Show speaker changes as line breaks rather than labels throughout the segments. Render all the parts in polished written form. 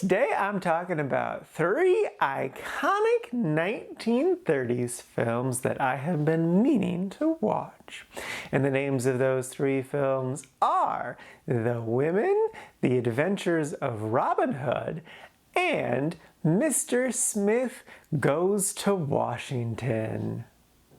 Today I'm talking about 3 iconic 1930s films that I have been meaning to watch. And the names of those 3 films are The Women, The Adventures of Robin Hood, and Mr. Smith Goes to Washington.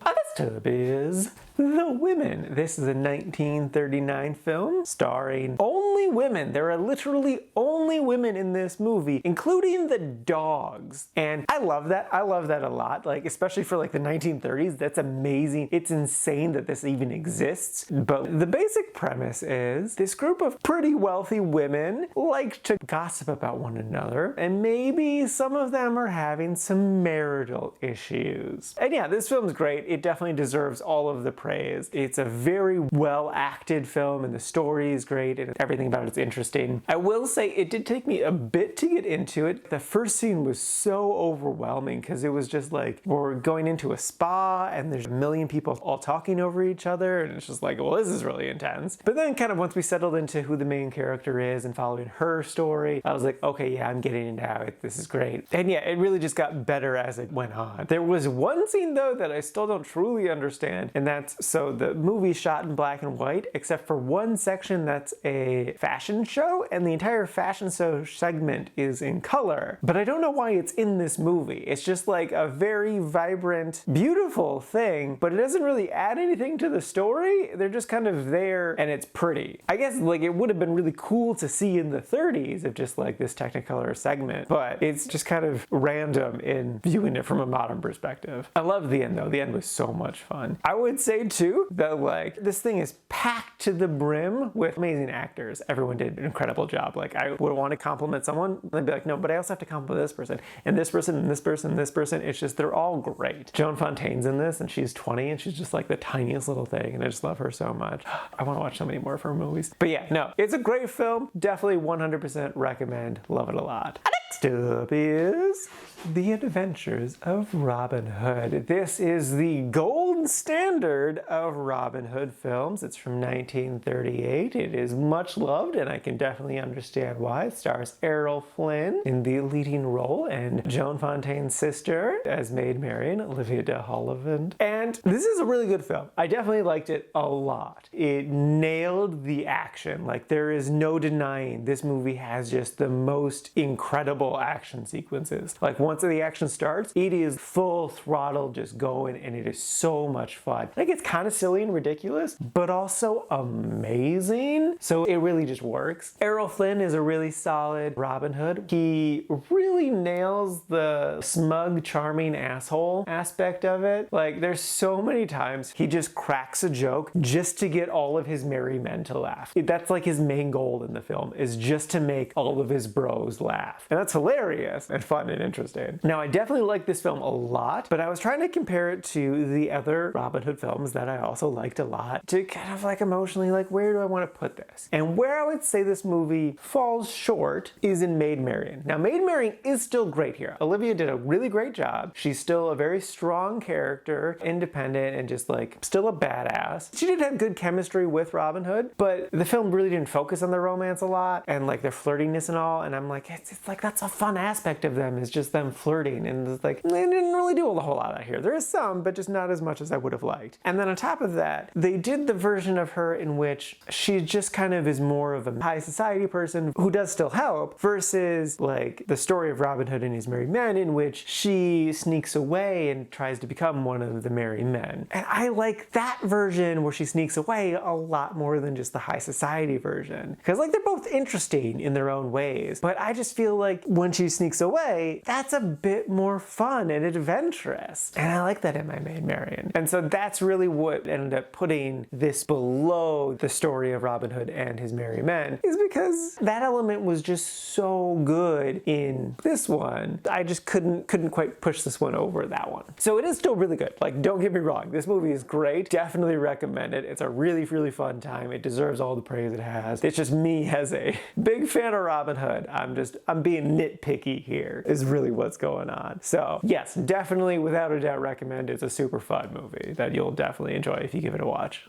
Let's to the biz. The Women. This is a 1939 film starring only women. There are literally only women in this movie, including the dogs. And I love that. I love that a lot. Like, especially for like the 1930s, that's amazing. It's insane that this even exists. But the basic premise is this group of pretty wealthy women like to gossip about one another, and maybe some of them are having some marital issues. And yeah, this film's great. It definitely deserves all of the praise. It's a very well acted film and the story is great and everything about it's interesting. I will say it did take me a bit to get into it. The first scene was so overwhelming because it was just like we're going into a spa and there's a million people all talking over each other and it's just like, well, this is really intense. But then kind of once we settled into who the main character is and following her story, I was like, okay, yeah, I'm getting it now. This is great. And yeah, it really just got better as it went on. There was one scene though that I still don't truly understand, and that's so the movie's shot in black and white, except for one section that's a fashion show, and the entire fashion show segment is in color. But I don't know why it's in this movie. It's just like a very vibrant, beautiful thing, but it doesn't really add anything to the story. They're just kind of there, and it's pretty. I guess like it would have been really cool to see in the 30s of just like this Technicolor segment, but it's just kind of random in viewing it from a modern perspective. I love the end though. The end was so much fun. I would say too that like this thing is packed to the brim with amazing actors. Everyone did an incredible job. Like I would want to compliment someone, they'd be like, no, but I also have to compliment this person and this person and this person and this person. It's just they're all great. Joan Fontaine's in this and she's 20 and she's just like the tiniest little thing and I just love her so much. I want to watch so many more of her movies. But yeah, no, it's a great film. Definitely 100% recommend. Love it a lot. Next up is The Adventures of Robin Hood. This is the gold standard of Robin Hood films. It's from 1938. It is much loved and I can definitely understand why. It stars Errol Flynn in the leading role and Joan Fontaine's sister as Maid Marian, Olivia de Havilland. And this is a really good film. I definitely liked it a lot. It nailed the action. Like there is no denying this movie has just the most incredible action sequences. Like once the action starts, it is full throttle just going and it is so much fun. Like it's kind of silly and ridiculous, but also amazing. So it really just works. Errol Flynn is a really solid Robin Hood. He really nails the smug, charming asshole aspect of it. Like there's so many times he just cracks a joke just to get all of his merry men to laugh. That's like his main goal in the film, is just to make all of his bros laugh. And that's hilarious and fun and interesting. Now I definitely like this film a lot, but I was trying to compare it to the other Robin Hood films that I also liked a lot to kind of like emotionally like where do I want to put this? And where I would say this movie falls short is in Maid Marian. Now Maid Marian is still great here. Olivia did a really great job. She's still a very strong character, independent and just like still a badass. She did have good chemistry with Robin Hood, but the film really didn't focus on the romance a lot and like their flirtiness and all, and I'm like it's like that's a fun aspect of them, is just them flirting, and it's like they didn't really do a whole lot out here. There is some, but just not as much as I would have liked. And then on top of that, they did the version of her in which she just kind of is more of a high society person who does still help, versus like the story of Robin Hood and his merry men in which she sneaks away and tries to become one of the merry men. And I like that version where she sneaks away a lot more than just the high society version, because like they're both interesting in their own ways, but I just feel like when she sneaks away, that's a bit more fun and adventurous. And I like that in my Maid Marian. And so that's really what ended up putting this below the story of Robin Hood and his merry men, is because that element was just so good in this one. I just couldn't quite push this one over that one. So it is still really good. Like, don't get me wrong, this movie is great. Definitely recommend it. It's a really, really fun time. It deserves all the praise it has. It's just me as a big fan of Robin Hood. I'm being nitpicky here is really what's going on. So yes, definitely without a doubt recommend. It's a super fun movie that you'll definitely enjoy if you give it a watch.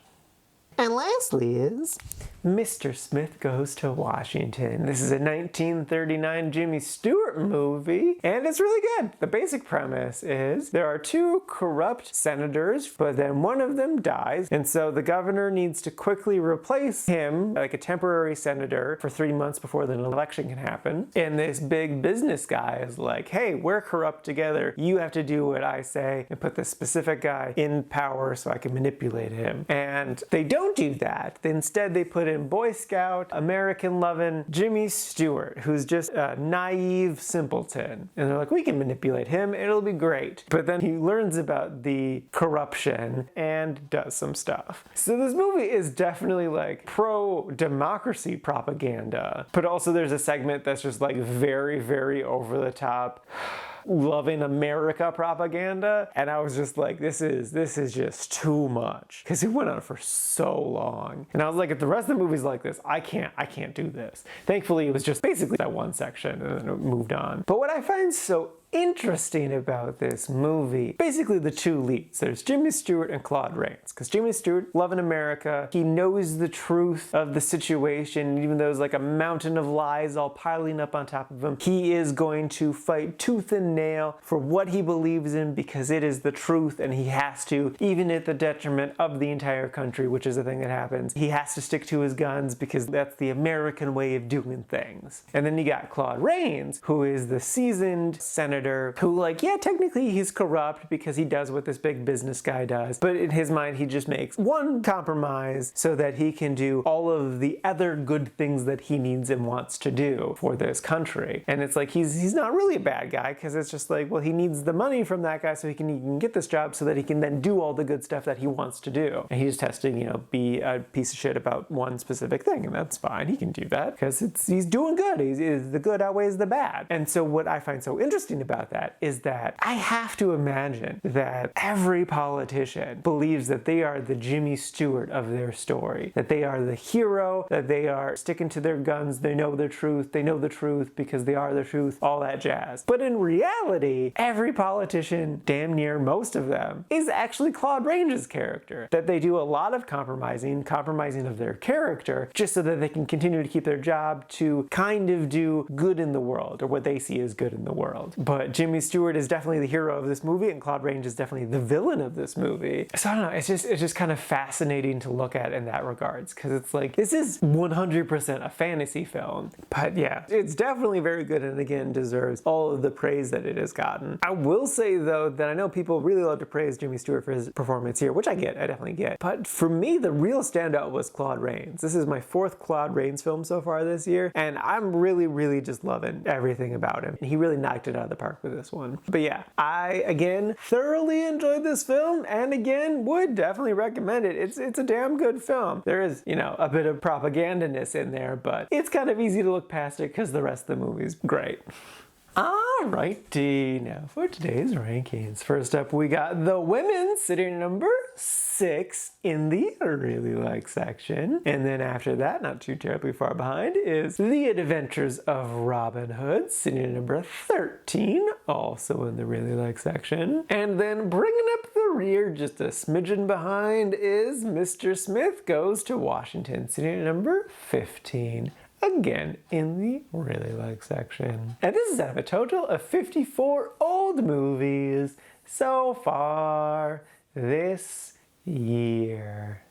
And lastly is Mr. Smith Goes to Washington. This is a 1939 Jimmy Stewart movie, and it's really good. The basic premise is there are two corrupt senators, but then one of them dies, and so the governor needs to quickly replace him, like a temporary senator, for 3 months before the election can happen. And this big business guy is like, hey, we're corrupt together. You have to do what I say and put this specific guy in power so I can manipulate him. And they don't do that. Instead, they put in Boy Scout, American-loving Jimmy Stewart, who's just a naive simpleton. And they're like, we can manipulate him, it'll be great. But then he learns about the corruption and does some stuff. So this movie is definitely like pro-democracy propaganda. But also there's a segment that's just like very, very over the top, loving America propaganda, and I was just like, this is just too much, because it went on for so long, and I was like, if the rest of the movie's like this, I can't do this. Thankfully, it was just basically that one section, and then it moved on. But what I find so interesting about this movie, basically the two leads. There's Jimmy Stewart and Claude Rains. Because Jimmy Stewart, loving America, he knows the truth of the situation, even though there's like a mountain of lies all piling up on top of him. He is going to fight tooth and nail for what he believes in because it is the truth, and he has to, even at the detriment of the entire country, which is a thing that happens. He has to stick to his guns because that's the American way of doing things. And then you got Claude Rains, who is the seasoned senator who, like, yeah, technically he's corrupt because he does what this big business guy does, but in his mind he just makes one compromise so that he can do all of the other good things that he needs and wants to do for this country. And it's like he's not really a bad guy, because it's just like, well, he needs the money from that guy so he can get this job so that he can then do all the good stuff that he wants to do. And he just has to, you know, be a piece of shit about one specific thing, and that's fine. He can do that because he's doing good. The good outweighs the bad. And so what I find so interesting about that is that I have to imagine that every politician believes that they are the Jimmy Stewart of their story, that they are the hero, that they are sticking to their guns, they know the truth because they are the truth, all that jazz. But in reality, every politician, damn near most of them, is actually Claude Rains' character. That they do a lot of compromising of their character, just so that they can continue to keep their job to kind of do good in the world, or what they see as good in the world. But Jimmy Stewart is definitely the hero of this movie, and Claude Rains is definitely the villain of this movie. So I don't know, it's just kind of fascinating to look at in that regards, because it's like, this is 100% a fantasy film. But yeah, it's definitely very good, and again, deserves all of the praise that it has gotten. I will say though, that I know people really love to praise Jimmy Stewart for his performance here, which I definitely get. But for me, the real standout was Claude Rains. This is my 4th Claude Rains film so far this year, and I'm really, really just loving everything about him. He really knocked it out of the park with this one. But yeah, I, again, thoroughly enjoyed this film, and again, would definitely recommend it. It's a damn good film. There is, you know, a bit of propaganda-ness in there, but it's kind of easy to look past it because the rest of the movie's great. Alrighty, now for today's rankings. First up, we got The Women sitting number 6 in the really like section. And then after that, not too terribly far behind, is The Adventures of Robin Hood sitting at number 13, also in the really like section. And then bringing up the rear just a smidgen behind is Mr. Smith Goes to Washington sitting at number 15. Again, in the really like section. And this is out of a total of 54 old movies so far this year.